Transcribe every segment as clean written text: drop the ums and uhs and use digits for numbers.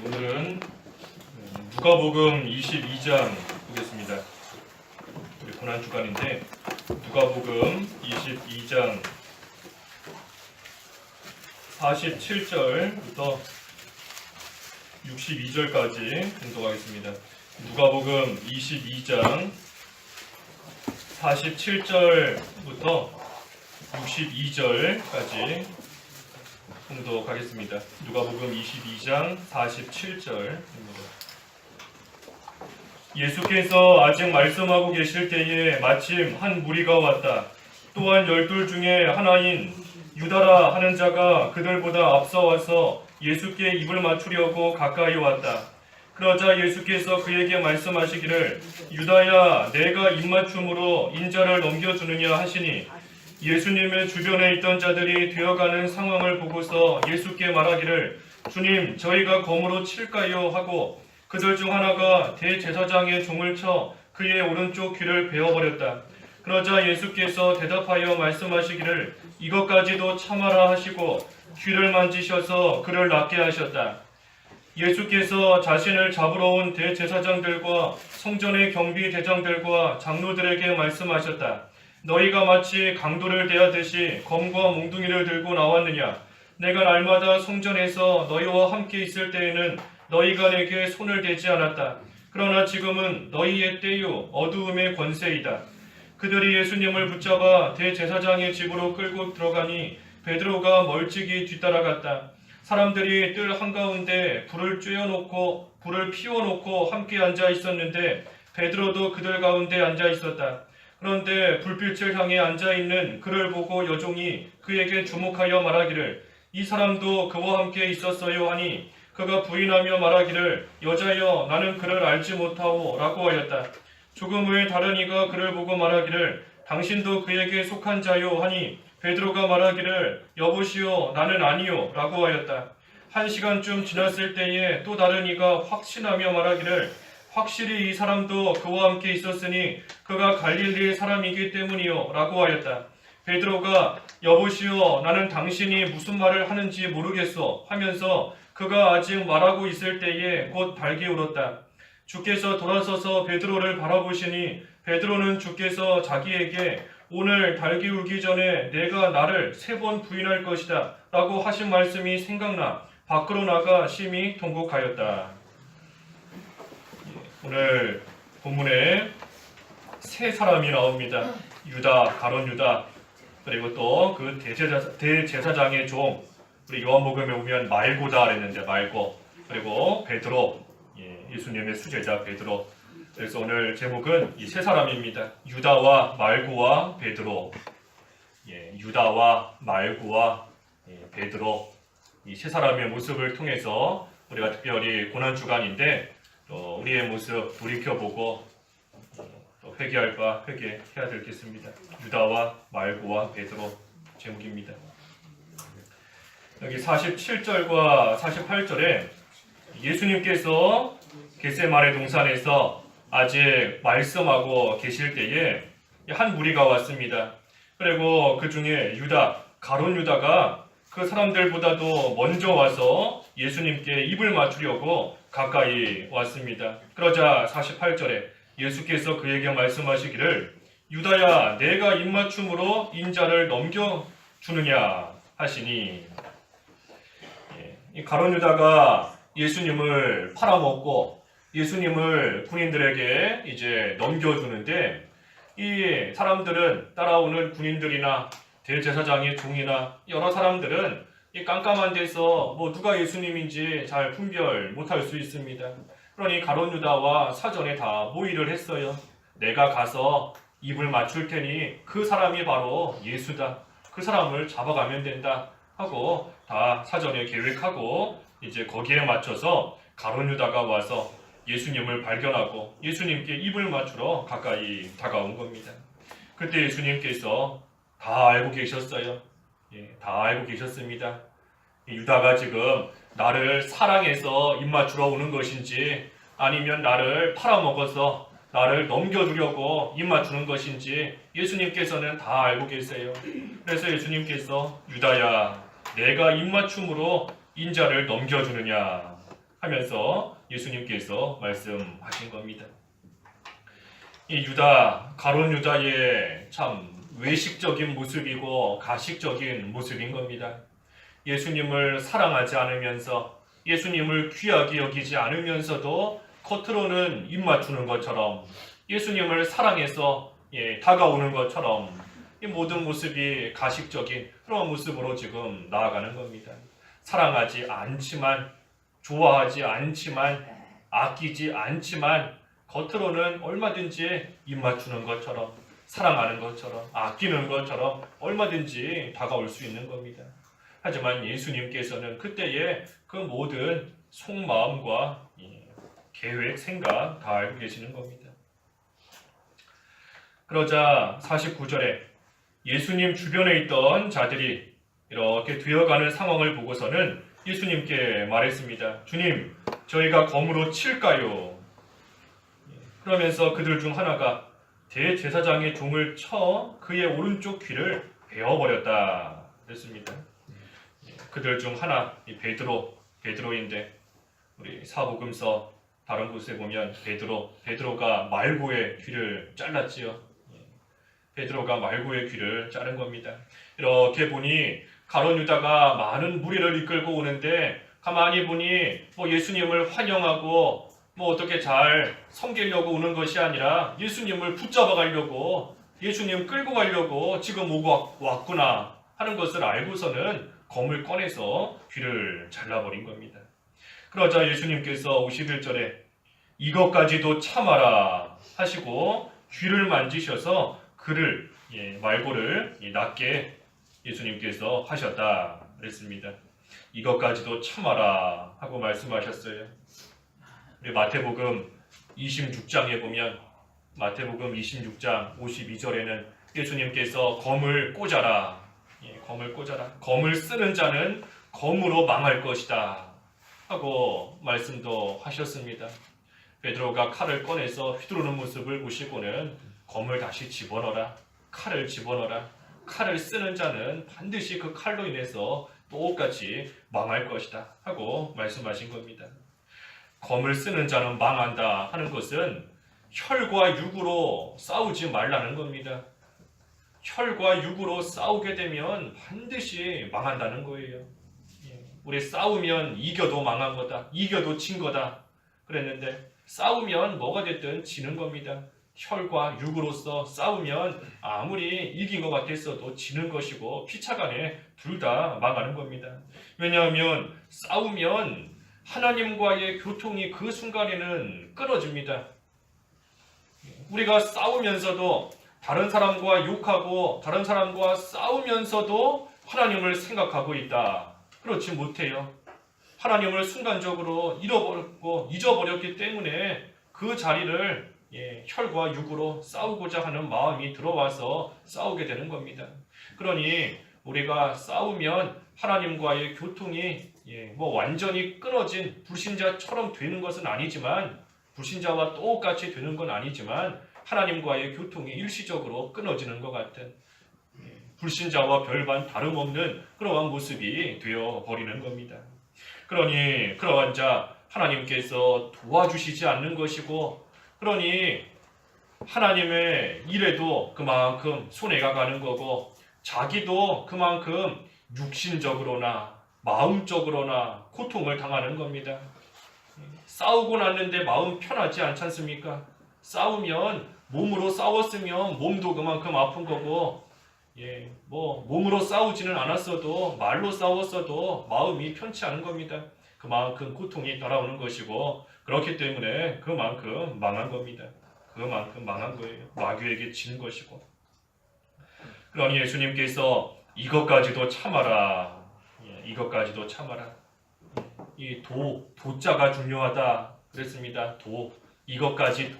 오늘은 누가복음 22장 보겠습니다. 우리 고난주간인데 누가복음 22장 47절부터 62절까지 공독하겠습니다. 누가복음 22장 47절부터 62절까지 공독하겠습니다. 누가복음 22장 47절입니다. 예수께서 아직 말씀하고 계실 때에 마침 한 무리가 왔다. 또한 12 중에 하나인 유다라 하는 자가 그들보다 앞서와서 예수께 입을 맞추려고 가까이 왔다. 그러자 예수께서 그에게 말씀하시기를 유다야 내가 입맞춤으로 인자를 넘겨주느냐 하시니 예수님의 주변에 있던 자들이 되어가는 상황을 보고서 예수께 말하기를 주님 저희가 검으로 칠까요 하고 그들 중 하나가 대제사장의 종을 쳐 그의 오른쪽 귀를 베어버렸다. 그러자 예수께서 대답하여 말씀하시기를 이것까지도 참아라 하시고 귀를 만지셔서 그를 낫게 하셨다. 예수께서 자신을 잡으러 온 대제사장들과 성전의 경비대장들과 장로들에게 말씀하셨다. 너희가 마치 강도를 대하듯이 검과 몽둥이를 들고 나왔느냐? 내가 날마다 성전에서 너희와 함께 있을 때에는 너희가 내게 손을 대지 않았다. 그러나 지금은 너희의 때요 어두움의 권세이다. 그들이 예수님을 붙잡아 대제사장의 집으로 끌고 들어가니 베드로가 멀찍이 뒤따라갔다. 사람들이 뜰 한가운데 불을 피워놓고 함께 앉아 있었는데 베드로도 그들 가운데 앉아 있었다. 그런데 불빛을 향해 앉아있는 그를 보고 여종이 그에게 주목하여 말하기를 이 사람도 그와 함께 있었어요 하니 그가 부인하며 말하기를 여자여 나는 그를 알지 못하오 라고 하였다. 조금 후에 다른 이가 그를 보고 말하기를 당신도 그에게 속한 자요 하니 베드로가 말하기를 여보시오 나는 아니요 라고 하였다. 1시간쯤 지났을 때에 또 다른 이가 확신하며 말하기를 확실히 이 사람도 그와 함께 있었으니 그가 갈릴리의 사람이기 때문이요 라고 하였다. 베드로가 여보시오 나는 당신이 무슨 말을 하는지 모르겠소 하면서 그가 아직 말하고 있을 때에 곧 달기 울었다. 주께서 돌아서서 베드로를 바라보시니 베드로는 주께서 자기에게 오늘 달기 울기 전에 내가 나를 3번 부인할 것이다 라고 하신 말씀이 생각나 밖으로 나가 심히 통곡하였다. 오늘 본문에 세 사람이 나옵니다. 유다, 가룟 유다, 그리고 또 그 대제사장의 종, 우리 요한복음에 보면 말고다 그랬는데 말고, 그리고 베드로, 예수님의 수제자 베드로. 그래서 오늘 제목은 이 세 사람입니다. 유다와 말고와 베드로. 유다와 말고와 베드로. 이 세 사람의 모습을 통해서 우리가 특별히 고난주간인데 우리의 모습 돌이켜보고 또 회개할 바 회개해야 되겠습니다. 유다와 말고와 베드로 제목입니다. 여기 47절과 48절에 예수님께서 겟세마네 동산에서 아직 말씀하고 계실 때에 한 무리가 왔습니다. 그리고 그 중에 유다, 가룟 유다가 그 사람들보다도 먼저 와서 예수님께 입을 맞추려고 가까이 왔습니다. 그러자 48절에 예수께서 그에게 말씀하시기를 유다야 내가 입맞춤으로 인자를 넘겨주느냐 하시니 이 가룟 유다가 예수님을 팔아먹고 예수님을 군인들에게 이제 넘겨주는데 이 사람들은 따라오는 군인들이나 대제사장의 종이나 여러 사람들은 이 깜깜한 데서 누가 예수님인지 잘 분별 못할 수 있습니다. 그러니 가룟 유다와 사전에 다 모의를 했어요. 내가 가서 입을 맞출 테니 그 사람이 바로 예수다. 그 사람을 잡아가면 된다 하고 다 사전에 계획하고 이제 거기에 맞춰서 가룟 유다가 와서 예수님을 발견하고 예수님께 입을 맞추러 가까이 다가온 겁니다. 그때 예수님께서 다 알고 계셨어요. 다 알고 계셨습니다. 유다가 지금 나를 사랑해서 입맞추러 오는 것인지 아니면 나를 팔아먹어서 나를 넘겨주려고 입맞추는 것인지 예수님께서는 다 알고 계세요. 그래서 예수님께서 유다야 내가 입맞춤으로 인자를 넘겨주느냐 하면서 예수님께서 말씀하신 겁니다. 이 유다, 가룟 유다의 참 외식적인 모습이고 가식적인 모습인 겁니다. 예수님을 사랑하지 않으면서 예수님을 귀하게 여기지 않으면서도 겉으로는 입 맞추는 것처럼 예수님을 사랑해서 다가오는 것처럼 이 모든 모습이 가식적인 그런 모습으로 지금 나아가는 겁니다. 사랑하지 않지만, 좋아하지 않지만, 아끼지 않지만 겉으로는 얼마든지 입 맞추는 것처럼, 사랑하는 것처럼, 아끼는 것처럼 얼마든지 다가올 수 있는 겁니다. 하지만 예수님께서는 그때의 그 모든 속마음과 계획, 생각 다 알고 계시는 겁니다. 그러자 49절에 예수님 주변에 있던 자들이 이렇게 되어가는 상황을 보고서는 예수님께 말했습니다. 주님, 저희가 검으로 칠까요? 그러면서 그들 중 하나가 대제사장의 종을 쳐 그의 오른쪽 귀를 베어버렸다 그랬습니다. 그들 중 하나, 베드로인데 우리 사복음서 다른 곳에 보면 베드로가 말고의 귀를 잘랐지요. 베드로가 말고의 귀를 자른 겁니다. 이렇게 보니 가룟 유다가 많은 무리를 이끌고 오는데 가만히 보니 예수님을 환영하고 어떻게 잘 섬기려고 오는 것이 아니라 예수님을 붙잡아 가려고, 예수님 끌고 가려고 지금 오고 왔구나 하는 것을 알고서는 검을 꺼내서 귀를 잘라버린 겁니다. 그러자 예수님께서 51절에 이것까지도 참아라 하시고 귀를 만지셔서 그를, 말고를 낫게 예수님께서 하셨다 그랬습니다. 이것까지도 참아라 하고 말씀하셨어요. 우리 마태복음 26장에 보면 마태복음 26장 52절에는 예수님께서 검을 꽂아라. 검을 꽂아라. 검을 쓰는 자는 검으로 망할 것이다 하고 말씀도 하셨습니다. 베드로가 칼을 꺼내서 휘두르는 모습을 보시고는 검을 다시 집어넣어라. 칼을 집어넣어라. 칼을 쓰는 자는 반드시 그 칼로 인해서 똑같이 망할 것이다 하고 말씀하신 겁니다. 검을 쓰는 자는 망한다 하는 것은 혈과 육으로 싸우지 말라는 겁니다. 혈과 육으로 싸우게 되면 반드시 망한다는 거예요. 우리 싸우면 이겨도 망한 거다. 이겨도 진 거다. 그랬는데 싸우면 뭐가 됐든 지는 겁니다. 혈과 육으로서 싸우면 아무리 이긴 것 같았어도 지는 것이고 피차간에 둘 다 망하는 겁니다. 왜냐하면 싸우면 하나님과의 교통이 그 순간에는 끊어집니다. 우리가 싸우면서도 다른 사람과 욕하고 다른 사람과 싸우면서도 하나님을 생각하고 있다. 그렇지 못해요. 하나님을 순간적으로 잃어버렸고 잊어버렸기 때문에 그 자리를 혈과 육으로 싸우고자 하는 마음이 들어와서 싸우게 되는 겁니다. 그러니 우리가 싸우면 하나님과의 교통이 완전히 끊어진 불신자처럼 되는 것은 아니지만, 불신자와 똑같이 되는 건 아니지만 하나님과의 교통이 일시적으로 끊어지는 것 같은 불신자와 별반 다름없는 그러한 모습이 되어버리는 겁니다. 그러니 그러한 자 하나님께서 도와주시지 않는 것이고, 그러니 하나님의 일에도 그만큼 손해가 가는 거고, 자기도 그만큼 육신적으로나 마음적으로나 고통을 당하는 겁니다. 싸우고 났는데 마음 편하지 않지 않습니까? 싸우면 몸으로 싸웠으면 몸도 그만큼 아픈 거고, 몸으로 싸우지는 않았어도 말로 싸웠어도 마음이 편치 않은 겁니다. 그만큼 고통이 따라오는 것이고, 그렇기 때문에 그만큼 망한 겁니다. 그만큼 망한 거예요. 마귀에게 진 것이고. 그러니 예수님께서 이것까지도 참아라. 이것까지도 참아라. 이 도자가 중요하다 그랬습니다. 이것까지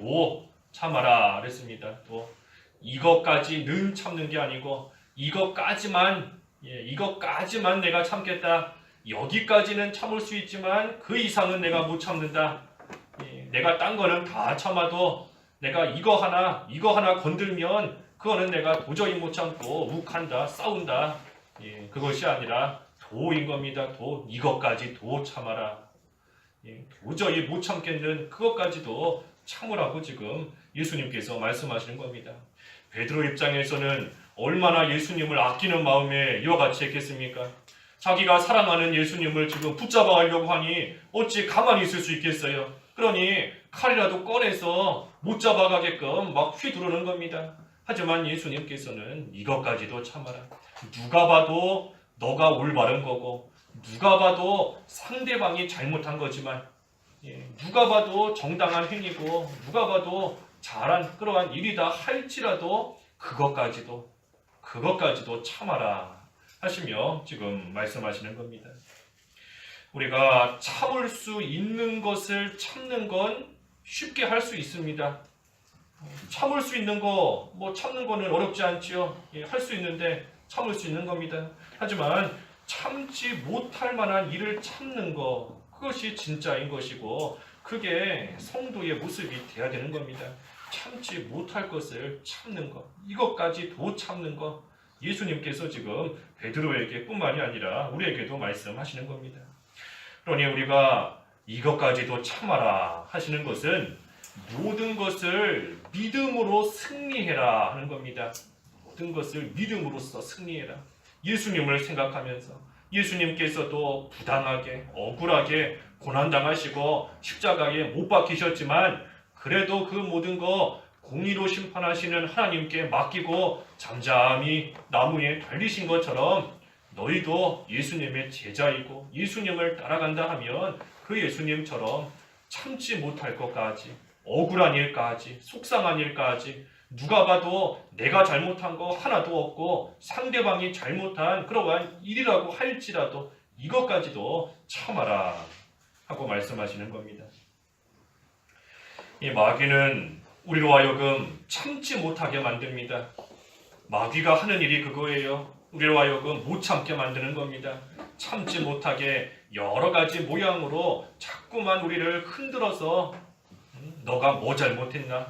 참아라 그랬습니다. 이것까지는 참는 게 아니고 이것까지만 내가 참겠다. 여기까지는 참을 수 있지만 그 이상은 내가 못 참는다. 내가 딴 거는 다 참아도 내가 이거 하나 건들면 그거는 내가 도저히 못 참고 욱한다, 싸운다. 그것이 아니라 도인 겁니다. 이것까지 참아라. 도저히 못 참겠는 그것까지도 참으라고 지금 예수님께서 말씀하시는 겁니다. 베드로 입장에서는 얼마나 예수님을 아끼는 마음에 이와 같이 했겠습니까? 자기가 사랑하는 예수님을 지금 붙잡아 가려고 하니 어찌 가만히 있을 수 있겠어요? 그러니 칼이라도 꺼내서 못 잡아가게끔 막 휘두르는 겁니다. 하지만 예수님께서는 이것까지도 참아라. 누가 봐도 너가 올바른 거고 누가 봐도 상대방이 잘못한 거지만 누가 봐도 정당한 행위고 누가 봐도 잘한 그러한 일이다 할지라도 그것까지도 참아라 하시며 지금 말씀하시는 겁니다. 우리가 참을 수 있는 것을 참는 건 쉽게 할 수 있습니다. 참을 수 있는 거, 참는 거는 어렵지 않지요. 할 수 있는데 참을 수 있는 겁니다. 하지만 참지 못할 만한 일을 참는 거, 그것이 진짜인 것이고 그게 성도의 모습이 돼야 되는 겁니다. 참지 못할 것을 참는 것, 이것까지도 참는 것, 예수님께서 지금 베드로에게 뿐만이 아니라 우리에게도 말씀하시는 겁니다. 그러니 우리가 이것까지도 참아라 하시는 것은 모든 것을 믿음으로 승리해라 하는 겁니다. 모든 것을 믿음으로써 승리해라. 예수님을 생각하면서 예수님께서도 부당하게 억울하게 고난당하시고 십자가에 못 박히셨지만 그래도 그 모든 거 공의로 심판하시는 하나님께 맡기고 잠잠히 나무에 달리신 것처럼 너희도 예수님의 제자이고 예수님을 따라간다 하면 그 예수님처럼 참지 못할 것까지 억울한 일까지 속상한 일까지 누가 봐도 내가 잘못한 거 하나도 없고 상대방이 잘못한 그러한 일이라고 할지라도 이것까지도 참아라 하고 말씀하시는 겁니다. 이 마귀는 우리로 하여금 참지 못하게 만듭니다. 마귀가 하는 일이 그거예요. 우리로 하여금 못 참게 만드는 겁니다. 참지 못하게 여러 가지 모양으로 자꾸만 우리를 흔들어서 너가 뭐 잘못했나?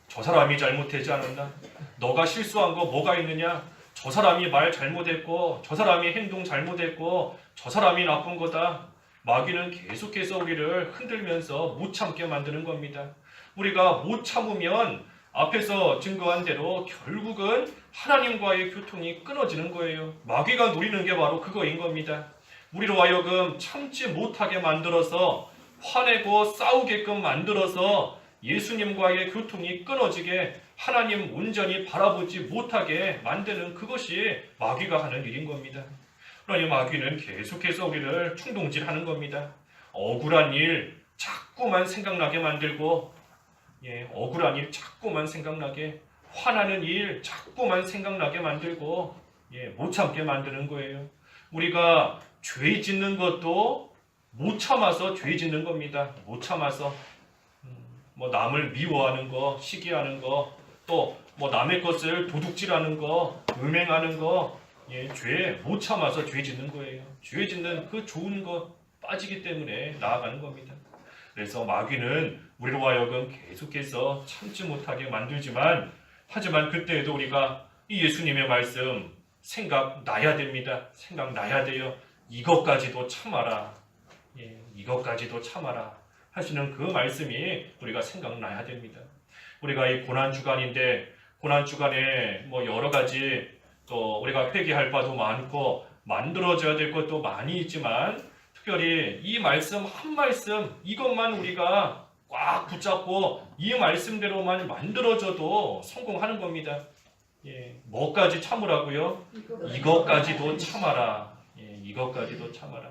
저 사람이 잘못하지 않았나? 너가 실수한 거 뭐가 있느냐? 저 사람이 말 잘못했고 저 사람이 행동 잘못했고 저 사람이 나쁜 거다. 마귀는 계속해서 우리를 흔들면서 못 참게 만드는 겁니다. 우리가 못 참으면 앞에서 증거한 대로 결국은 하나님과의 교통이 끊어지는 거예요. 마귀가 노리는 게 바로 그거인 겁니다. 우리로 하여금 참지 못하게 만들어서 화내고 싸우게끔 만들어서 예수님과의 교통이 끊어지게 하나님 온전히 바라보지 못하게 만드는 그것이 마귀가 하는 일인 겁니다. 그러니 마귀는 계속해서 우리를 충동질하는 겁니다. 억울한 일 자꾸만 생각나게 만들고 억울한 일 자꾸만 생각나게 화나는 일 자꾸만 생각나게 만들고 못 참게 만드는 거예요. 우리가 죄 짓는 것도 못 참아서 죄 짓는 겁니다. 못 참아서 남을 미워하는 거, 시기하는 거, 또 남의 것을 도둑질하는 거, 음행하는 거, 죄 못 참아서 죄 짓는 거예요. 죄 짓는 그 좋은 거 빠지기 때문에 나아가는 겁니다. 그래서 마귀는 우리로 하여금 계속해서 참지 못하게 만들지만 하지만 그때에도 우리가 이 예수님의 말씀 생각나야 됩니다. 생각나야 돼요. 이것까지도 참아라. 이것까지도 참아라 하시는 그 말씀이 우리가 생각나야 됩니다. 우리가 이 고난주간인데 고난주간에 여러 가지 또 우리가 회개할 바도 많고 만들어져야 될 것도 많이 있지만 특별히 이 말씀 한 말씀 이것만 우리가 꽉 붙잡고 이 말씀대로만 만들어져도 성공하는 겁니다. 뭐까지 참으라고요? 이것까지도 참아라. 이것까지도 참아라.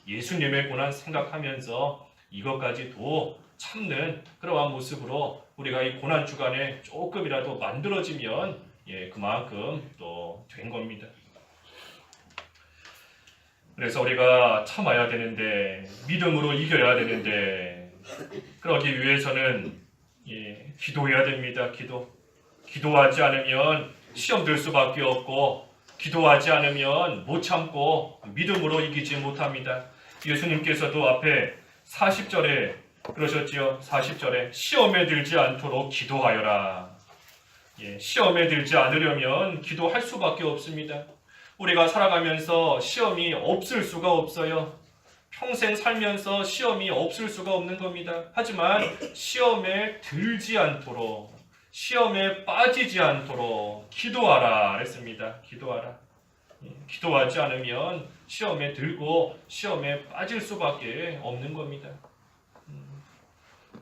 예수님의 고난 생각하면서 이것까지도 참는 그러한 모습으로 우리가 이 고난 주간에 조금이라도 만들어지면 그만큼 또 된 겁니다. 그래서 우리가 참아야 되는데 믿음으로 이겨야 되는데 그러기 위해서는 기도해야 됩니다. 기도하지 않으면 시험 들 수밖에 없고 기도하지 않으면 못 참고 믿음으로 이기지 못합니다. 예수님께서도 앞에 40절에 그러셨지요. 40절에 시험에 들지 않도록 기도하여라. 시험에 들지 않으려면 기도할 수밖에 없습니다. 우리가 살아가면서 시험이 없을 수가 없어요. 평생 살면서 시험이 없을 수가 없는 겁니다. 하지만 시험에 들지 않도록, 시험에 빠지지 않도록 기도하라 그랬습니다. 기도하라. 기도하지 않으면 시험에 들고 시험에 빠질 수밖에 없는 겁니다.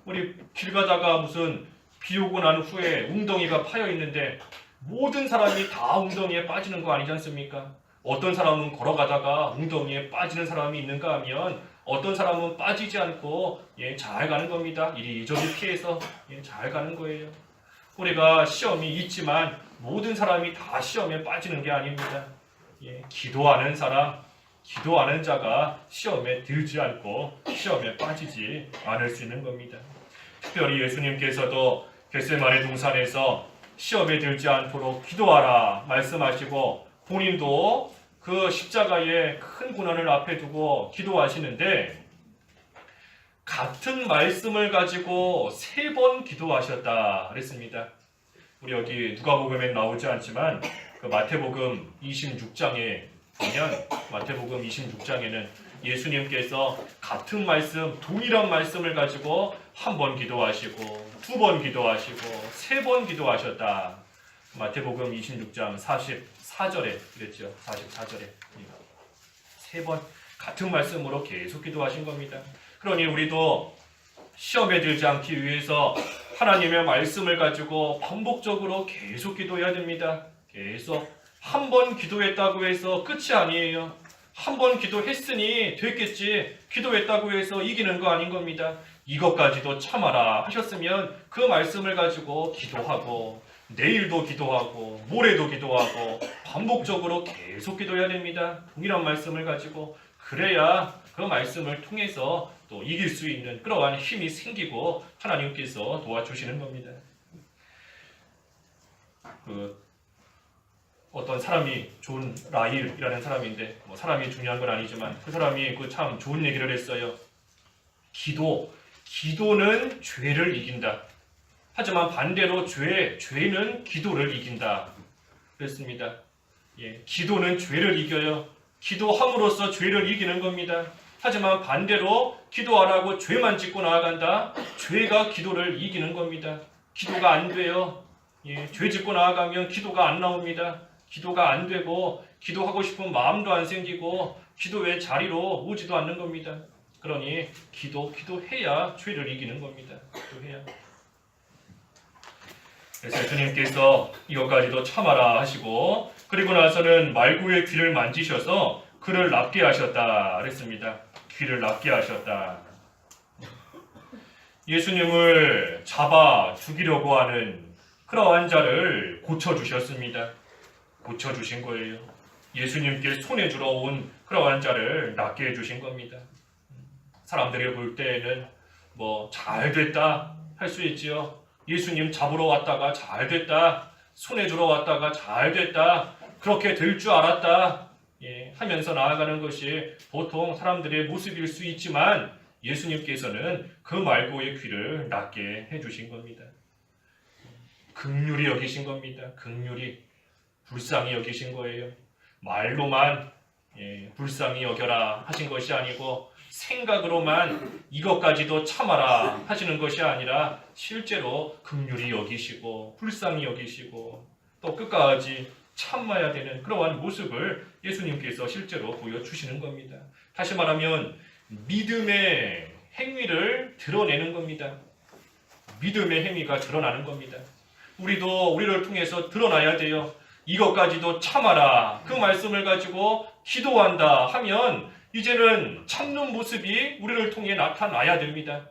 우리 길 가다가 무슨 비 오고 난 후에 웅덩이가 파여 있는데 모든 사람이 다 웅덩이에 빠지는 거 아니지 않습니까? 어떤 사람은 걸어가다가 웅덩이에 빠지는 사람이 있는가 하면 어떤 사람은 빠지지 않고 잘 가는 겁니다. 이리저리 피해서 잘 가는 거예요. 우리가 시험이 있지만 모든 사람이 다 시험에 빠지는 게 아닙니다. 기도하는 사람, 기도하는 자가 시험에 들지 않고 시험에 빠지지 않을 수 있는 겁니다. 특별히 예수님께서도 겟세마네 동산에서 시험에 들지 않도록 기도하라 말씀하시고 본인도 그 십자가의 큰 고난을 앞에 두고 기도하시는데 같은 말씀을 가지고 3번 기도하셨다 그랬습니다. 우리 여기 누가복음엔 나오지 않지만 그 마태복음 26장에 보면 마태복음 26장에는 예수님께서 같은 말씀, 동일한 말씀을 가지고 1번 기도하시고 2번 기도하시고 3번 기도하셨다. 마태복음 26장 44절에 그랬죠. 44절에 3번 같은 말씀으로 계속 기도하신 겁니다. 그러니 우리도 시험에 들지 않기 위해서 하나님의 말씀을 가지고 반복적으로 계속 기도해야 됩니다. 계속 한 번 기도했다고 해서 끝이 아니에요. 한 번 기도했으니 됐겠지. 기도했다고 해서 이기는 거 아닌 겁니다. 이것까지도 참아라 하셨으면 그 말씀을 가지고 기도하고 내일도 기도하고 모레도 기도하고 반복적으로 계속 기도해야 됩니다. 동일한 말씀을 가지고 그래야 그 말씀을 통해서 또 이길 수 있는 그러한 힘이 생기고 하나님께서 도와주시는 겁니다. 어떤 사람이 존 라일이라는 사람인데 사람이 중요한 건 아니지만 그 사람이 참 좋은 얘기를 했어요. 기도는 죄를 이긴다. 하지만 반대로 죄는 기도를 이긴다. 그랬습니다. 기도는 죄를 이겨요. 기도함으로써 죄를 이기는 겁니다. 하지만 반대로 기도 안 하고 죄만 짓고 나아간다. 죄가 기도를 이기는 겁니다. 기도가 안 돼요. 죄 짓고 나아가면 기도가 안 나옵니다. 기도가 안 되고 기도하고 싶은 마음도 안 생기고 기도의 자리로 오지도 않는 겁니다. 그러니 기도해야 죄를 이기는 겁니다. 기도해야. 그래서 예수님께서 이것까지도 참아라 하시고 그리고 나서는 말구의 귀를 만지셔서 그를 낫게 하셨다 그랬습니다. 귀를 낫게 하셨다. 예수님을 잡아 죽이려고 하는 그러한 자를 고쳐주셨습니다. 고쳐주신 거예요. 예수님께 손해주러 온 그러한 자를 낫게 해주신 겁니다. 사람들이 볼 때에는 잘됐다 할 수 있지요. 예수님 잡으러 왔다가 잘됐다, 손해주러 왔다가 잘됐다, 그렇게 될 줄 알았다 하면서 나아가는 것이 보통 사람들의 모습일 수 있지만 예수님께서는 그 말고의 귀를 낫게 해주신 겁니다. 긍휼히 여기신 겁니다. 긍휼히 불쌍히 여기신 거예요. 말로만 불쌍히 여겨라 하신 것이 아니고 생각으로만 이것까지도 참아라 하시는 것이 아니라 실제로 긍휼히 여기시고 불쌍히 여기시고 또 끝까지 참아야 되는 그러한 모습을 예수님께서 실제로 보여주시는 겁니다. 다시 말하면 믿음의 행위를 드러내는 겁니다. 믿음의 행위가 드러나는 겁니다. 우리도 우리를 통해서 드러나야 돼요. 이것까지도 참아라. 그 말씀을 가지고 기도한다 하면 이제는 참는 모습이 우리를 통해 나타나야 됩니다.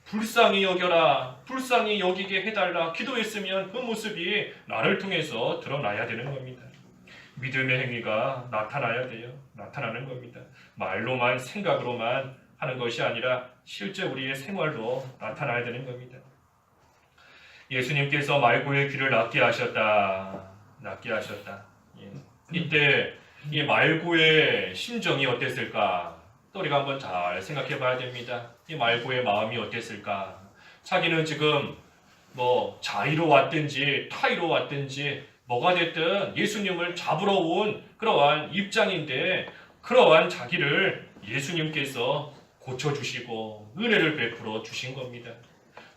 불쌍히 여겨라. 불쌍히 여기게 해달라. 기도했으면 그 모습이 나를 통해서 드러나야 되는 겁니다. 믿음의 행위가 나타나야 돼요. 나타나는 겁니다. 말로만 생각으로만 하는 것이 아니라 실제 우리의 생활로 나타나야 되는 겁니다. 예수님께서 말고의 귀를 낫게 하셨다. 낫게 하셨다. 이때 이 말고의 심정이 어땠을까? 또 우리가 한번 잘 생각해 봐야 됩니다. 이 말고의 마음이 어땠을까? 자기는 지금 자의로 왔든지 타의로 왔든지 뭐가 됐든 예수님을 잡으러 온 그러한 입장인데 그러한 자기를 예수님께서 고쳐주시고 은혜를 베풀어 주신 겁니다.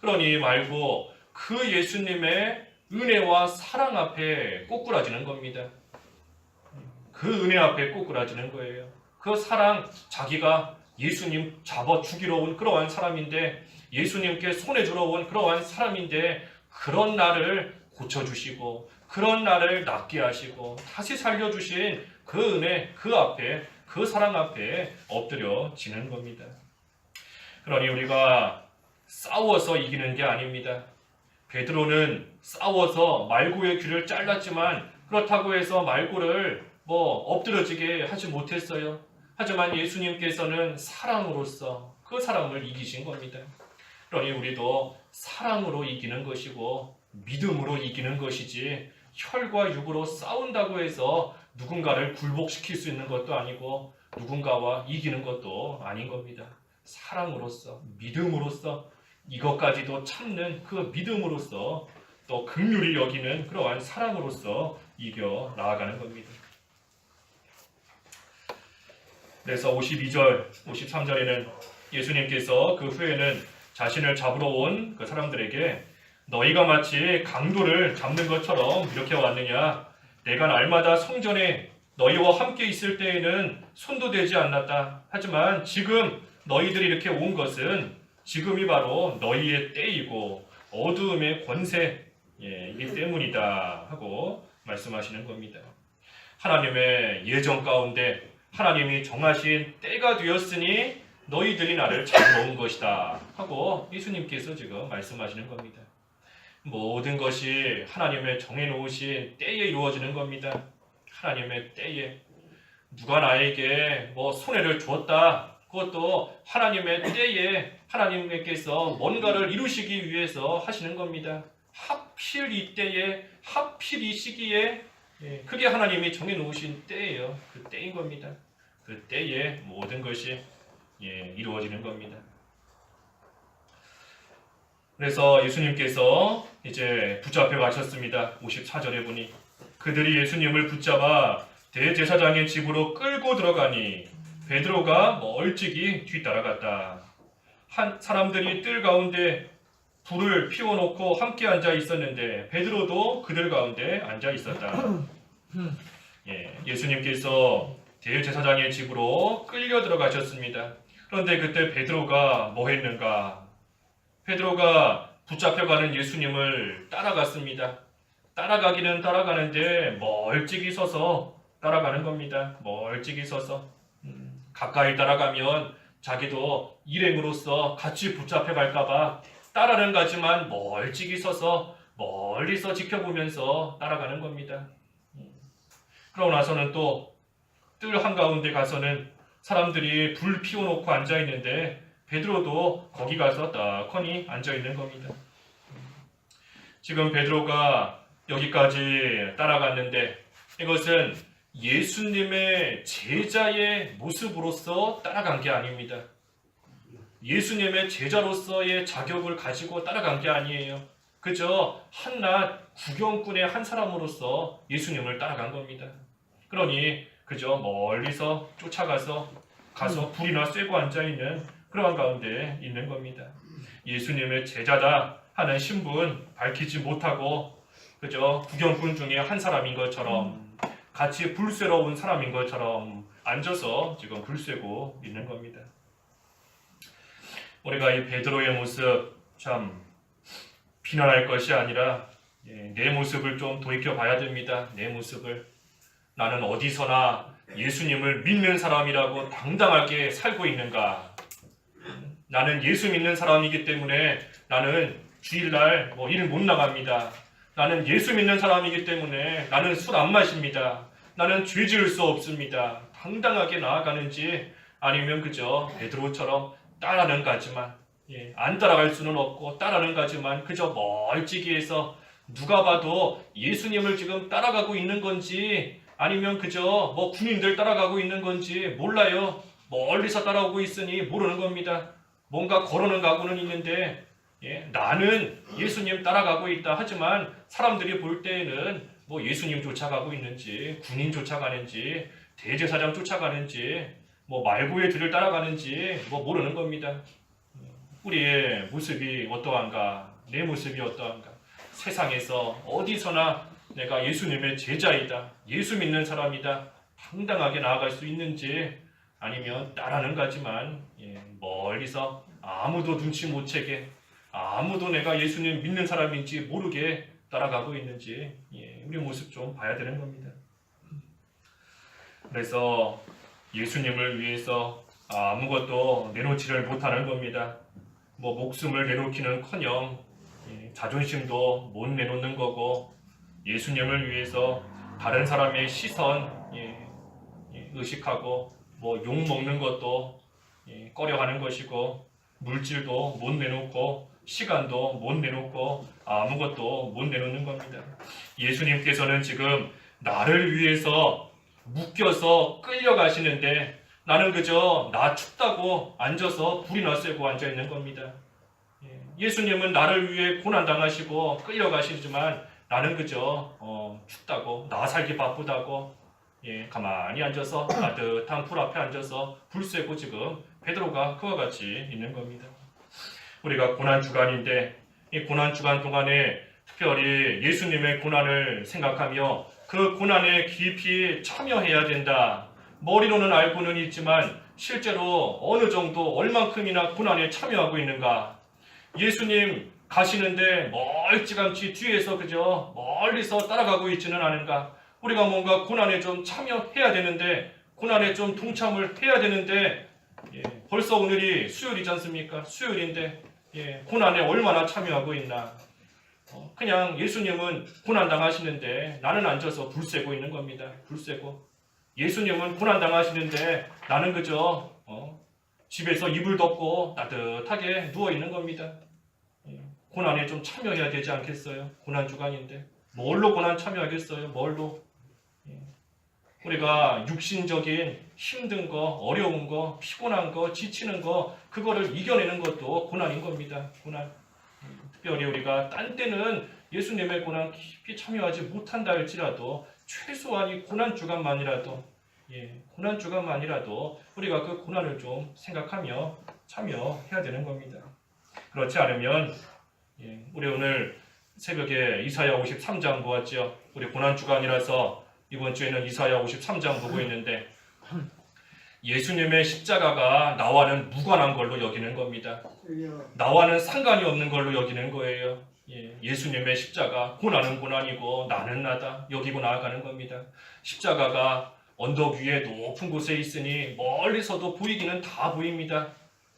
그러니 말고 그 예수님의 은혜와 사랑 앞에 꼬꾸라지는 겁니다. 그 은혜 앞에 꼬꾸라지는 거예요. 그 사랑, 자기가 예수님 잡아 죽이러 온 그러한 사람인데, 예수님께 손해주러 온 그러한 사람인데, 그런 나를 고쳐주시고 그런 나를 낫게 하시고 다시 살려주신 그 은혜, 그 앞에, 그 사랑 앞에 엎드려지는 겁니다. 그러니 우리가 싸워서 이기는 게 아닙니다. 베드로는 싸워서 말고의 귀를 잘랐지만 그렇다고 해서 말고를 엎드려지게 하지 못했어요. 하지만 예수님께서는 사랑으로서 그 사람을 이기신 겁니다. 그러니 우리도 사랑으로 이기는 것이고 믿음으로 이기는 것이지, 혈과 육으로 싸운다고 해서 누군가를 굴복시킬 수 있는 것도 아니고 누군가와 이기는 것도 아닌 겁니다. 사랑으로서, 믿음으로서, 이것까지도 참는 그 믿음으로서, 또 긍휼히 여기는 그러한 사랑으로서 이겨 나아가는 겁니다. 그래서 52절, 53절에는 예수님께서 그 후에는 자신을 잡으러 온 그 사람들에게 너희가 마치 강도를 잡는 것처럼 이렇게 왔느냐? 내가 날마다 성전에 너희와 함께 있을 때에는 손도 대지 않았다. 하지만 지금 너희들이 이렇게 온 것은 지금이 바로 너희의 때이고 어두움의 권세이기 때문이다 하고 말씀하시는 겁니다. 하나님의 예정 가운데 하나님이 정하신 때가 되었으니 너희들이 나를 잡으러 온 것이다 하고 예수님께서 지금 말씀하시는 겁니다. 모든 것이 하나님의 정해놓으신 때에 이루어지는 겁니다. 하나님의 때에. 누가 나에게 손해를 주었다, 그것도 하나님의 때에 하나님께서 뭔가를 이루시기 위해서 하시는 겁니다. 하필 이 때에, 하필 이 시기에, 그게 하나님이 정해놓으신 때예요. 그 때인 겁니다. 그 때에 모든 것이 이루어지는 겁니다. 그래서 예수님께서 이제 붙잡혀 가셨습니다. 54절에 보니 그들이 예수님을 붙잡아 대제사장의 집으로 끌고 들어가니 베드로가 멀찍이 뒤따라갔다. 한 사람들이 뜰 가운데 불을 피워놓고 함께 앉아 있었는데 베드로도 그들 가운데 앉아 있었다. 예수님께서 대제사장의 집으로 끌려 들어가셨습니다. 그런데 그때 베드로가 뭐 했는가? 베드로가 붙잡혀가는 예수님을 따라갔습니다. 따라가기는 따라가는데 멀찍이 서서 따라가는 겁니다. 멀찍이 서서. 가까이 따라가면 자기도 일행으로서 같이 붙잡혀갈까봐 따라는 가지만 멀찍이 서서 멀리서 지켜보면서 따라가는 겁니다. 그러고 나서는 또 뜰 한가운데 가서는 사람들이 불 피워놓고 앉아있는데 베드로도 거기 가서 떡하니 앉아있는 겁니다. 지금 베드로가 여기까지 따라갔는데 이것은 예수님의 제자의 모습으로서 따라간 게 아닙니다. 예수님의 제자로서의 자격을 가지고 따라간 게 아니에요. 그저 한낱 구경꾼의 한 사람으로서 예수님을 따라간 겁니다. 그러니 그저 멀리서 쫓아가서 불이나 쐬고 앉아있는 그러한 가운데 있는 겁니다. 예수님의 제자다 하는 신분 밝히지 못하고 그저 구경꾼 중에 한 사람인 것처럼, 같이 불 쐬러 온 사람인 것처럼 앉아서 지금 불 쐬고 있는 겁니다. 우리가 이 베드로의 모습 참 비난할 것이 아니라 내 모습을 좀 돌이켜 봐야 됩니다. 내 모습을. 나는 어디서나 예수님을 믿는 사람이라고 당당하게 살고 있는가? 나는 예수 믿는 사람이기 때문에 나는 주일날 일 못 나갑니다. 나는 예수 믿는 사람이기 때문에 나는 술 안 마십니다. 나는 죄 지을 수 없습니다. 당당하게 나아가는지, 아니면 그저 베드로처럼 따라는 가지만, 안 따라갈 수는 없고 따라는 가지만 그저 멀찍이 해서 누가 봐도 예수님을 지금 따라가고 있는 건지, 아니면 그저 군인들 따라가고 있는 건지 몰라요. 멀리서 따라오고 있으니 모르는 겁니다. 뭔가 걸어는 가고는 있는데 나는 예수님 따라가고 있다 하지만 사람들이 볼 때에는 예수님 쫓아가고 있는지, 군인 쫓아가는지, 대제사장 쫓아가는지 뭐 말고의 뒤를 따라가는지 뭐 모르는 겁니다. 우리의 모습이 어떠한가, 내 모습이 어떠한가, 세상에서 어디서나 내가 예수님의 제자이다, 예수 믿는 사람이다, 당당하게 나아갈 수 있는지, 아니면 따라는 가지만 멀리서 아무도 눈치 못 채게, 아무도 내가 예수님 믿는 사람인지 모르게 따라가고 있는지 우리 모습 좀 봐야 되는 겁니다. 그래서 예수님을 위해서 아무것도 내놓지를 못하는 겁니다. 뭐 목숨을 내놓기는커녕 자존심도 못 내놓는 거고, 예수님을 위해서 다른 사람의 시선 의식하고 뭐 욕 먹는 것도 꺼려하는 것이고, 물질도 못 내놓고 시간도 못 내놓고 아무것도 못 내놓는 겁니다. 예수님께서는 지금 나를 위해서 묶여서 끌려가시는데 나는 그저 나 춥다고 앉아서 불이나 쐬고 앉아 있는 겁니다. 예수님은 나를 위해 고난당하시고 끌려가시지만 나는 그저 춥다고, 나 살기 바쁘다고 가만히 앉아서 따뜻한 불 앞에 앉아서 불 쐬고 지금 베드로가 그와 같이 있는 겁니다. 우리가 고난주간인데 이 고난주간 동안에 특별히 예수님의 고난을 생각하며 그 고난에 깊이 참여해야 된다. 머리로는 알고는 있지만 실제로 어느 정도 얼만큼이나 고난에 참여하고 있는가. 예수님 가시는데 멀찌감치 뒤에서 그저 멀리서 따라가고 있지는 않은가. 우리가 뭔가 고난에 좀 참여해야 되는데, 고난에 좀 동참을 해야 되는데 벌써 오늘이 수요일이지 않습니까? 수요일인데 고난에 얼마나 참여하고 있나. 그냥 예수님은 고난 당하시는데 나는 앉아서 불 쐬고 있는 겁니다. 불 쐬고. 예수님은 고난 당하시는데 나는 그저 집에서 이불 덮고 따뜻하게 누워 있는 겁니다. 고난에 좀 참여해야 되지 않겠어요? 고난 주간인데 뭘로 고난 참여하겠어요? 뭘로? 우리가 육신적인 힘든 거, 어려운 거, 피곤한 거, 지치는 거, 그거를 이겨내는 것도 고난인 겁니다. 고난. 특별히 우리가 딴 때는 예수님의 고난 깊이 참여하지 못한다 할지라도 최소한 이 고난 주간만이라도 고난 주간만이라도 우리가 그 고난을 좀 생각하며 참여해야 되는 겁니다. 그렇지 않으면 우리 오늘 새벽에 이사야 53장 보았죠. 우리 고난 주간이라서 이번 주에는 이사야 53장 보고 있는데 예수님의 십자가가 나와는 무관한 걸로 여기는 겁니다. 나와는 상관이 없는 걸로 여기는 거예요. 예수님의 십자가, 고난은 고난이고 나는 나다 여기고 나아가는 겁니다. 십자가가 언덕 위에 높은 곳에 있으니 멀리서도 보이기는 다 보입니다.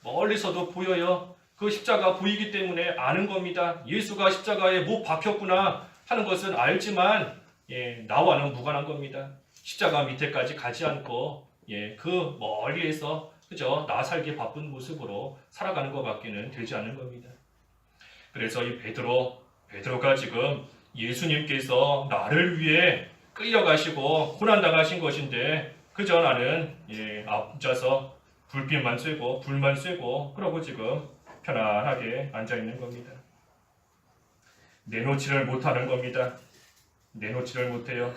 멀리서도 보여요. 그 십자가 보이기 때문에 아는 겁니다. 예수가 십자가에 못 박혔구나 하는 것은 알지만 나와는 무관한 겁니다. 십자가 밑에까지 가지 않고 그 멀리에서 그저 나 살기 바쁜 모습으로 살아가는 것밖에는 되지 않는 겁니다. 그래서 이 베드로가 지금 예수님께서 나를 위해 끌려가시고 고난당하신 것인데 그저 나는 앉아서 불빛만 쐬고 불만 쐬고 그러고 지금 편안하게 앉아있는 겁니다. 내놓지를 못하는 겁니다. 내놓지를 못해요.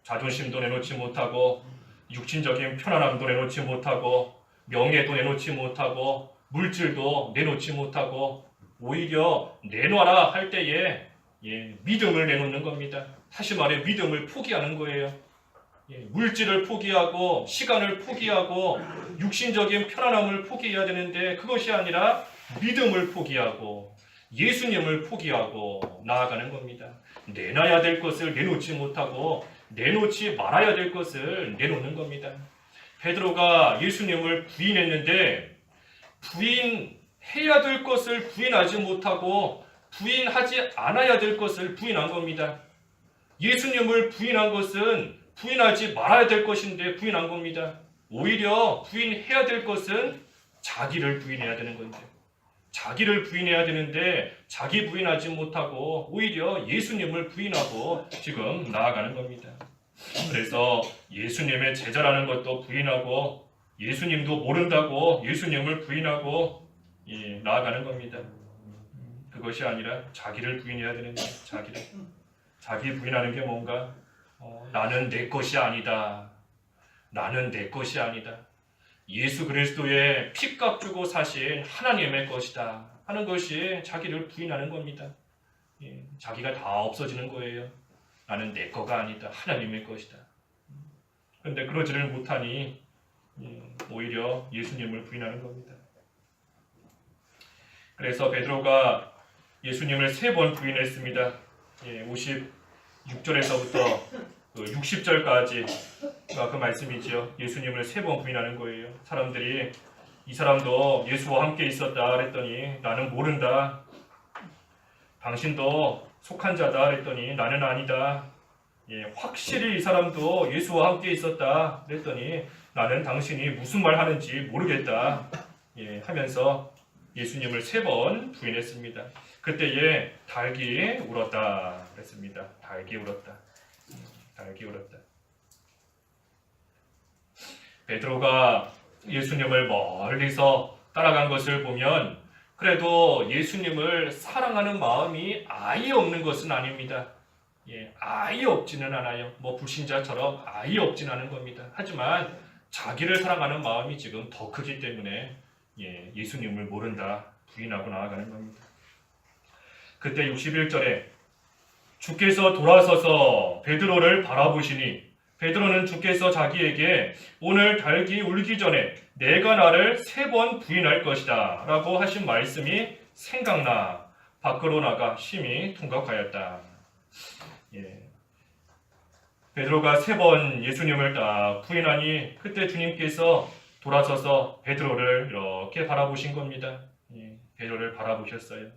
자존심도 내놓지 못하고 육신적인 편안함도 내놓지 못하고 명예도 내놓지 못하고 물질도 내놓지 못하고 오히려 내놔라 할 때에 믿음을 내놓는 겁니다. 다시 말해 믿음을 포기하는 거예요. 물질을 포기하고 시간을 포기하고 육신적인 편안함을 포기해야 되는데 그것이 아니라 믿음을 포기하고 예수님을 포기하고 나아가는 겁니다. 내놔야 될 것을 내놓지 못하고 내놓지 말아야 될 것을 내놓는 겁니다. 베드로가 예수님을 부인했는데 부인해야 될 것을 부인하지 못하고 부인하지 않아야 될 것을 부인한 겁니다. 예수님을 부인한 것은 부인하지 말아야 될 것인데 부인한 겁니다. 오히려 부인해야 될 것은 자기를 부인해야 되는 건데 자기를 부인해야 되는데 자기 부인하지 못하고 오히려 예수님을 부인하고 지금 나아가는 겁니다. 그래서 예수님의 제자라는 것도 부인하고 예수님도 모른다고 예수님을 부인하고 나아가는 겁니다. 그것이 아니라 자기를 부인해야 되는데 자기 부인하는 게 뭔가 나는 내 것이 아니다. 나는 내 것이 아니다. 예수 그리스도의 피값 주고 사신 하나님의 것이다 하는 것이 자기를 부인하는 겁니다. 자기가 다 없어지는 거예요. 나는 내 거가 아니다. 하나님의 것이다. 그런데 그러지를 못하니 오히려 예수님을 부인하는 겁니다. 그래서 베드로가 예수님을 3번 부인했습니다. 56절에서부터 60절까지가 그 말씀이지요. 예수님을 3번 부인하는 거예요. 사람들이 이 사람도 예수와 함께 있었다 그랬더니 나는 모른다. 당신도 속한 자다 그랬더니 나는 아니다. 확실히 이 사람도 예수와 함께 있었다 그랬더니 나는 당신이 무슨 말 하는지 모르겠다 하면서 예수님을 3번 부인했습니다. 그때에 닭이 울었다 그랬습니다. 닭이 울었다. 닭이 울었다. 베드로가 예수님을 멀리서 따라간 것을 보면 그래도 예수님을 사랑하는 마음이 아예 없는 것은 아닙니다. 아예 없지는 않아요. 불신자처럼 아예 없지는 않은 겁니다. 하지만 자기를 사랑하는 마음이 지금 더 크기 때문에 예수님을 모른다 부인하고 나아가는 겁니다. 그때 61절에 주께서 돌아서서 베드로를 바라보시니 베드로는 주께서 자기에게 오늘 닭이 울기 전에 내가 나를 3번 부인할 것이다 라고 하신 말씀이 생각나 밖으로 나가 심히 둔갑하였다. 베드로가 3번 예수님을 딱 부인하니 그때 주님께서 돌아서서 베드로를 이렇게 바라보신 겁니다. 베드로를 바라보셨어요.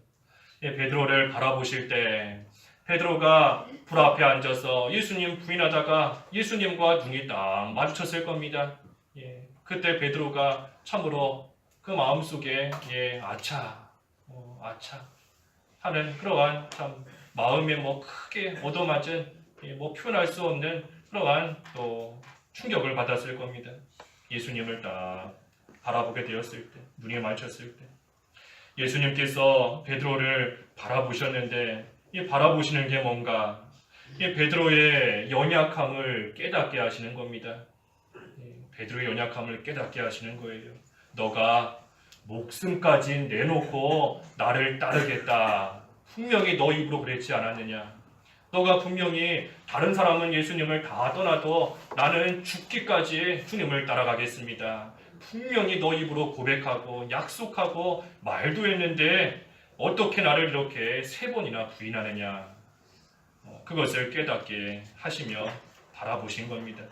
베드로를 바라보실 때 베드로가 불 앞에 앉아서 예수님 부인하다가 예수님과 눈이 딱 마주쳤을 겁니다. 그때 베드로가 참으로 그 마음속에 아차 하는 그러한 참 마음에 크게 얻어맞은 표현할 수 없는 그러한 또 충격을 받았을 겁니다. 예수님을 딱 바라보게 되었을 때, 눈이 마주쳤을 때 예수님께서 베드로를 바라보셨는데 이 바라보시는 게 뭔가 이 베드로의 연약함을 깨닫게 하시는 겁니다. 베드로의 연약함을 깨닫게 하시는 거예요. 너가 목숨까지 내놓고 나를 따르겠다. 분명히 너 입으로 그랬지 않았느냐. 너가 분명히 다른 사람은 예수님을 다 떠나도 나는 죽기까지 주님을 따라가겠습니다. 분명히 너 입으로 고백하고 약속하고 말도 했는데 어떻게 나를 이렇게 3번이나 부인하느냐. 그것을 깨닫게 하시며 바라보신 겁니다.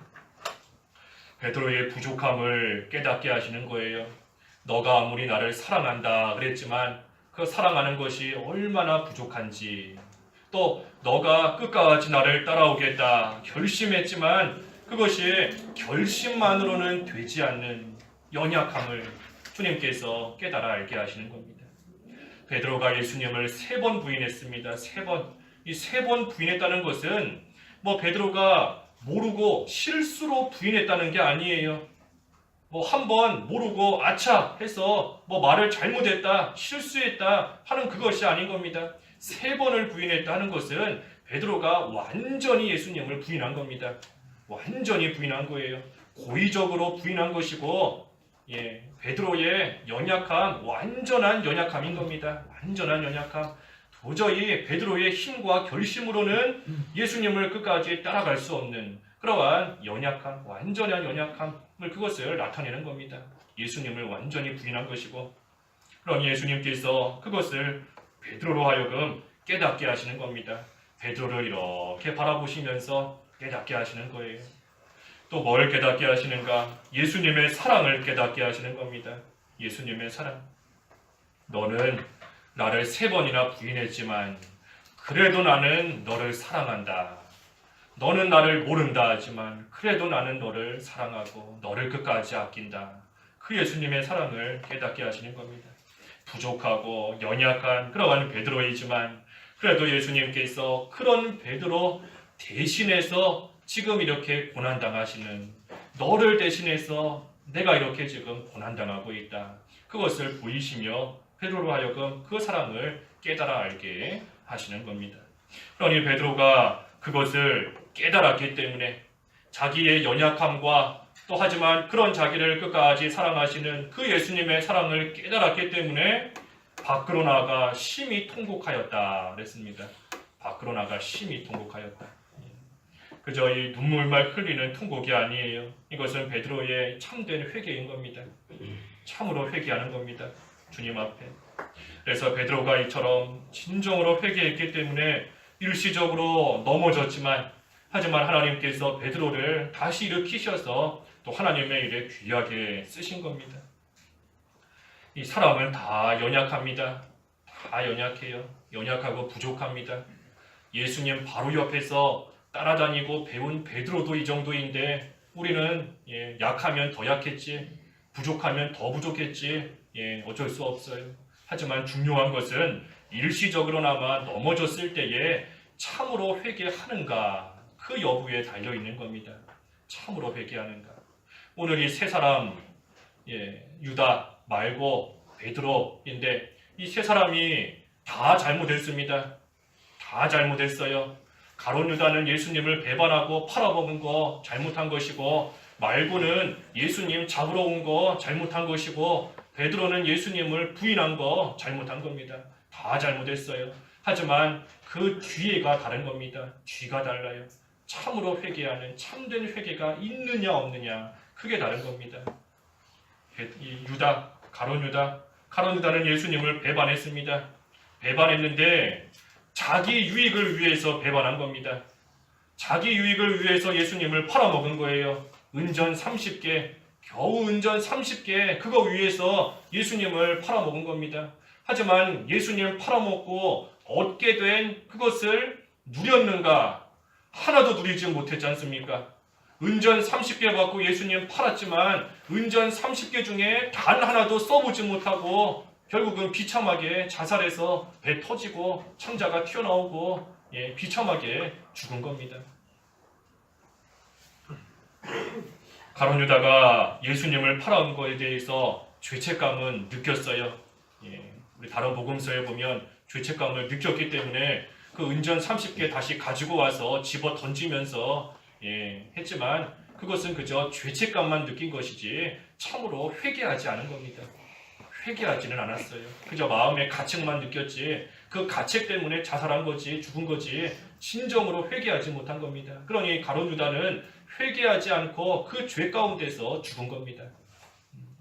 베드로의 부족함을 깨닫게 하시는 거예요. 너가 아무리 나를 사랑한다 그랬지만 그 사랑하는 것이 얼마나 부족한지, 또 너가 끝까지 나를 따라오겠다 결심했지만 그것이 결심만으로는 되지 않는 연약함을 주님께서 깨달아 알게 하시는 겁니다. 베드로가 예수님을 3번 부인했습니다. 3번. 이 3번 부인했다는 것은 베드로가 모르고 실수로 부인했다는 게 아니에요. 한 번 모르고 아차 해서 말을 잘못했다, 실수했다 하는 그것이 아닌 겁니다. 3번을 부인했다 하는 것은 베드로가 완전히 예수님을 부인한 겁니다. 완전히 부인한 거예요. 고의적으로 부인한 것이고 베드로의 연약함, 완전한 연약함인 겁니다. 완전한 연약함. 도저히 베드로의 힘과 결심으로는 예수님을 끝까지 따라갈 수 없는 그러한 연약함, 완전한 연약함을 그것을 나타내는 겁니다. 예수님을 완전히 부인한 것이고, 그러니 예수님께서 그것을 베드로로 하여금 깨닫게 하시는 겁니다. 베드로를 이렇게 바라보시면서 깨닫게 하시는 거예요. 또 뭘 깨닫게 하시는가? 예수님의 사랑을 깨닫게 하시는 겁니다. 예수님의 사랑. 너는 나를 3번이나 부인했지만 그래도 나는 너를 사랑한다. 너는 나를 모른다 하지만 그래도 나는 너를 사랑하고 너를 끝까지 아낀다. 그 예수님의 사랑을 깨닫게 하시는 겁니다. 부족하고 연약한 그러한 베드로이지만 그래도 예수님께서 그런 베드로 대신해서 지금 이렇게 고난당하시는 너를 대신해서 내가 이렇게 지금 고난당하고 있다. 그것을 보이시며 베드로로 하여금 그 사랑을 깨달아 알게 하시는 겁니다. 그러니 베드로가 그것을 깨달았기 때문에 자기의 연약함과 또 하지만 그런 자기를 끝까지 사랑하시는 그 예수님의 사랑을 깨달았기 때문에 밖으로 나가 심히 통곡하였다 그랬습니다. 밖으로 나가 심히 통곡하였다. 그저 이 눈물만 흘리는 통곡이 아니에요. 이것은 베드로의 참된 회개인 겁니다. 참으로 회개하는 겁니다. 주님 앞에. 그래서 베드로가 이처럼 진정으로 회개했기 때문에 일시적으로 넘어졌지만 하지만 하나님께서 베드로를 다시 일으키셔서 또 하나님의 일에 귀하게 쓰신 겁니다. 이 사람은 다 연약합니다. 다 연약해요. 연약하고 부족합니다. 예수님 바로 옆에서 따라다니고 배운 베드로도 이 정도인데 우리는 약하면 더 약했지, 부족하면 더 부족했지, 어쩔 수 없어요. 하지만 중요한 것은 일시적으로나마 넘어졌을 때에 참으로 회개하는가, 그 여부에 달려있는 겁니다. 참으로 회개하는가. 오늘 이 세 사람, 유다 말고 베드로인데 이 세 사람이 다 잘못했습니다. 다 잘못했어요. 가룟 유다는 예수님을 배반하고 팔아먹은 거 잘못한 것이고, 말고는 예수님 잡으러 온 거 잘못한 것이고, 베드로는 예수님을 부인한 거 잘못한 겁니다. 다 잘못했어요. 하지만 그 뒤에가 다른 겁니다. 뒤가 달라요. 참으로 회개하는 참된 회개가 있느냐 없느냐, 그게 다른 겁니다. 이 유다, 가룟 유다는 예수님을 배반했습니다. 배반했는데 자기 유익을 위해서 배반한 겁니다. 자기 유익을 위해서 예수님을 팔아먹은 거예요. 은전 30개, 겨우 은전 30개, 그거 위해서 예수님을 팔아먹은 겁니다. 하지만 예수님을 팔아먹고 얻게 된 그것을 누렸는가? 하나도 누리지 못했지 않습니까? 은전 30개 받고 예수님 팔았지만 은전 30개 중에 단 하나도 써보지 못하고 결국은 비참하게 자살해서 배 터지고 창자가 튀어나오고 비참하게 죽은 겁니다. 가룟 유다가 예수님을 팔아온 것에 대해서 죄책감은 느꼈어요. 우리 다른 복음서에 보면 죄책감을 느꼈기 때문에 그 은전 30개 다시 가지고 와서 집어 던지면서 했지만 그것은 그저 죄책감만 느낀 것이지 참으로 회개하지 않은 겁니다. 회개하지는 않았어요. 그저 마음의 가책만 느꼈지, 그 가책 때문에 자살한 거지, 죽은 거지, 진정으로 회개하지 못한 겁니다. 그러니 가룟 유다는 회개하지 않고 그 죄 가운데서 죽은 겁니다.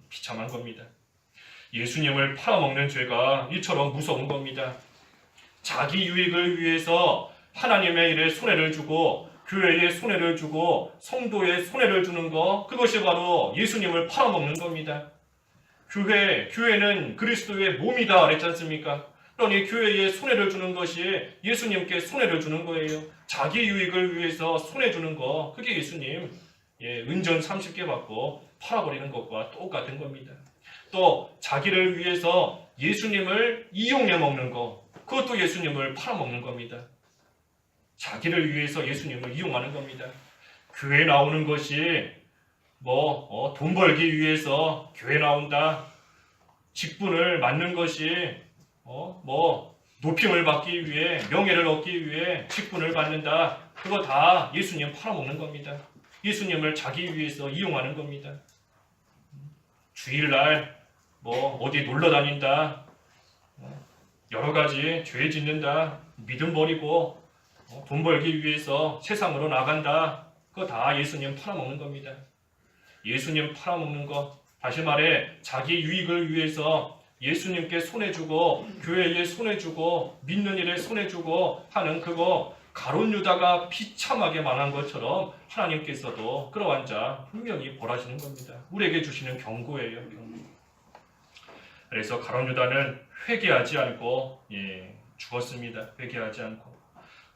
비참한 겁니다. 예수님을 팔아먹는 죄가 이처럼 무서운 겁니다. 자기 유익을 위해서 하나님의 일에 손해를 주고 교회에 손해를 주고 성도에 손해를 주는 거, 그것이 바로 예수님을 팔아먹는 겁니다. 교회는 그리스도의 몸이다 그랬지 않습니까? 그러니 교회에 손해를 주는 것이 예수님께 손해를 주는 거예요. 자기 유익을 위해서 손해 주는 거, 그게 예수님 은전 30개 받고 팔아버리는 것과 똑같은 겁니다. 또 자기를 위해서 예수님을 이용해 먹는 거, 그것도 예수님을 팔아먹는 겁니다. 자기를 위해서 예수님을 이용하는 겁니다. 교회 나오는 것이 돈 벌기 위해서 교회 나온다, 직분을 맡는 것이 높임을 받기 위해, 명예를 얻기 위해 직분을 받는다, 그거 다 예수님 팔아먹는 겁니다. 예수님을 자기 위해서 이용하는 겁니다. 주일날 어디 놀러 다닌다, 여러 가지 죄 짓는다, 믿음 버리고 돈 벌기 위해서 세상으로 나간다, 그거 다 예수님 팔아먹는 겁니다. 예수님 팔아먹는 거, 다시 말해 자기 유익을 위해서 예수님께 손해주고 교회에 손해주고 믿는 일에 손해주고 하는 그거, 가룟 유다가 비참하게 망한 것처럼 하나님께서도 그러한 자 분명히 벌하시는 겁니다. 우리에게 주시는 경고예요. 경고. 그래서 가룟 유다는 회개하지 않고 죽었습니다. 회개하지 않고.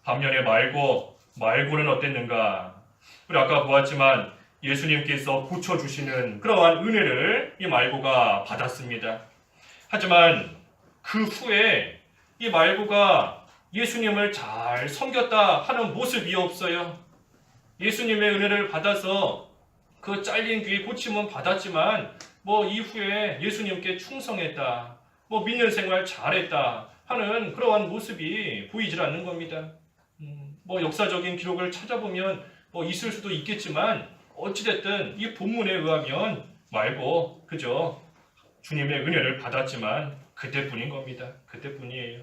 반면에 말고는 어땠는가? 우리 아까 보았지만 예수님께서 고쳐주시는 그러한 은혜를 이 말고가 받았습니다. 하지만 그 후에 이 말고가 예수님을 잘 섬겼다 하는 모습이 없어요. 예수님의 은혜를 받아서 그 잘린 귀 고침은 받았지만 이후에 예수님께 충성했다, 믿는 생활 잘했다 하는 그러한 모습이 보이질 않는 겁니다. 역사적인 기록을 찾아보면 있을 수도 있겠지만 어찌됐든 이 본문에 의하면 말고 그저 주님의 은혜를 받았지만 그때뿐인 겁니다. 그때뿐이에요.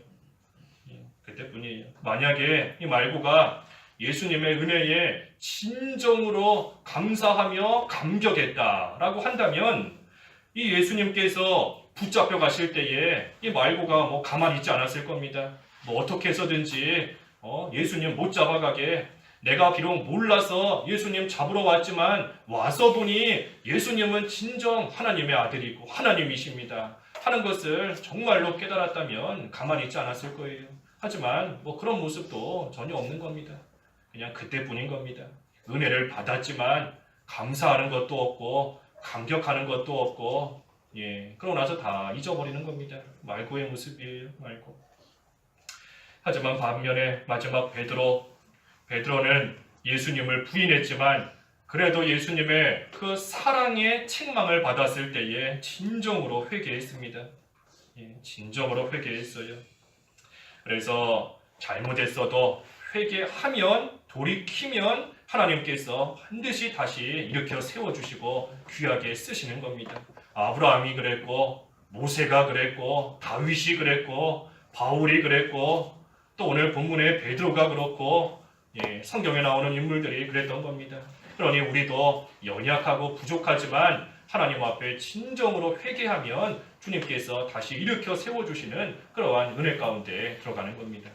그때뿐이에요. 만약에 이 말고가 예수님의 은혜에 진정으로 감사하며 감격했다라고 한다면 이 예수님께서 붙잡혀 가실 때에 이 말고가 뭐 가만히 있지 않았을 겁니다. 뭐 어떻게 해서든지 예수님 못 잡아가게, 내가 비록 몰라서 예수님 잡으러 왔지만 와서 보니 예수님은 진정 하나님의 아들이고 하나님이십니다 하는 것을 정말로 깨달았다면 가만히 있지 않았을 거예요. 하지만 뭐 그런 모습도 전혀 없는 겁니다. 그냥 그때뿐인 겁니다. 은혜를 받았지만 감사하는 것도 없고 감격하는 것도 없고, 그러고 나서 다 잊어버리는 겁니다. 말고의 모습이에요. 말고. 하지만 반면에 마지막 베드로는 예수님을 부인했지만 그래도 예수님의 그 사랑의 책망을 받았을 때에 진정으로 회개했습니다. 진정으로 회개했어요. 그래서 잘못했어도 회개하면, 돌이키면 하나님께서 반드시 다시 일으켜 세워주시고 귀하게 쓰시는 겁니다. 아브라함이 그랬고, 모세가 그랬고, 다윗이 그랬고, 바울이 그랬고, 또 오늘 본문에 베드로가 그렇고, 성경에 나오는 인물들이 그랬던 겁니다. 그러니 우리도 연약하고 부족하지만 하나님 앞에 진정으로 회개하면 주님께서 다시 일으켜 세워주시는 그러한 은혜 가운데 들어가는 겁니다.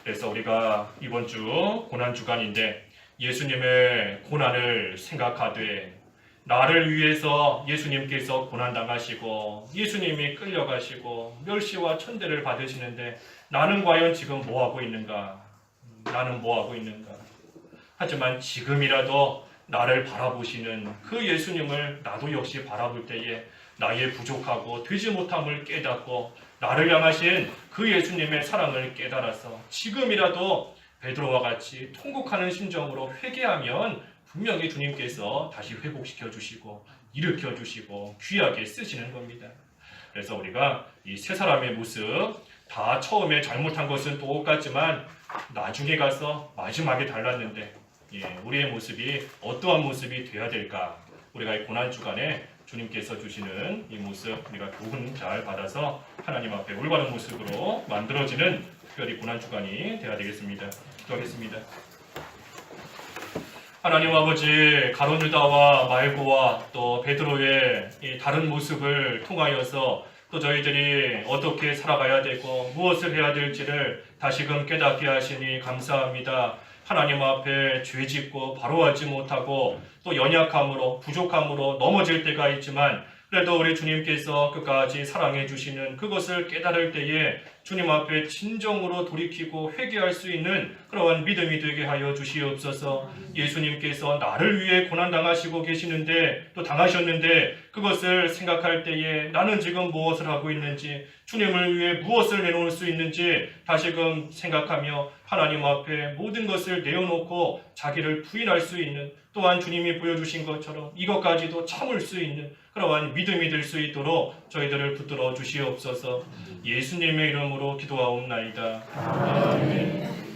그래서 우리가 이번 주 고난주간인데 예수님의 고난을 생각하되, 나를 위해서 예수님께서 고난당하시고 예수님이 끌려가시고 멸시와 천대를 받으시는데 나는 과연 지금 뭐하고 있는가? 나는 뭐하고 있는가? 하지만 지금이라도 나를 바라보시는 그 예수님을 나도 역시 바라볼 때에 나의 부족하고 되지 못함을 깨닫고 나를 향하신 그 예수님의 사랑을 깨달아서 지금이라도 베드로와 같이 통곡하는 심정으로 회개하면 분명히 주님께서 다시 회복시켜 주시고 일으켜 주시고 귀하게 쓰시는 겁니다. 그래서 우리가 이 세 사람의 모습 다 처음에 잘못한 것은 똑같지만 나중에 가서 마지막에 달랐는데 우리의 모습이 어떠한 모습이 되어야 될까? 우리가 이 고난주간에 주님께서 주시는 이 모습 우리가 교훈 잘 받아서 하나님 앞에 올바른 모습으로 만들어지는 특별히 고난주간이 되어야 되겠습니다. 기도하겠습니다. 하나님 아버지, 가룟 유다와 말고와 또 베드로의 이 다른 모습을 통하여서 또 저희들이 어떻게 살아가야 되고 무엇을 해야 될지를 다시금 깨닫게 하시니 감사합니다. 하나님 앞에 죄짓고 바로하지 못하고 또 연약함으로 부족함으로 넘어질 때가 있지만 그래도 우리 주님께서 끝까지 사랑해 주시는 그것을 깨달을 때에 주님 앞에 진정으로 돌이키고 회개할 수 있는 그러한 믿음이 되게 하여 주시옵소서. 예수님께서 나를 위해 고난당하시고 계시는데 또 당하셨는데 그것을 생각할 때에 나는 지금 무엇을 하고 있는지, 주님을 위해 무엇을 내놓을 수 있는지 다시금 생각하며 하나님 앞에 모든 것을 내어놓고 자기를 부인할 수 있는, 또한 주님이 보여주신 것처럼 이것까지도 참을 수 있는 그러한 믿음이 될 수 있도록 저희들을 붙들어 주시옵소서. 예수님의 이름으로 기도하옵나이다. 아멘.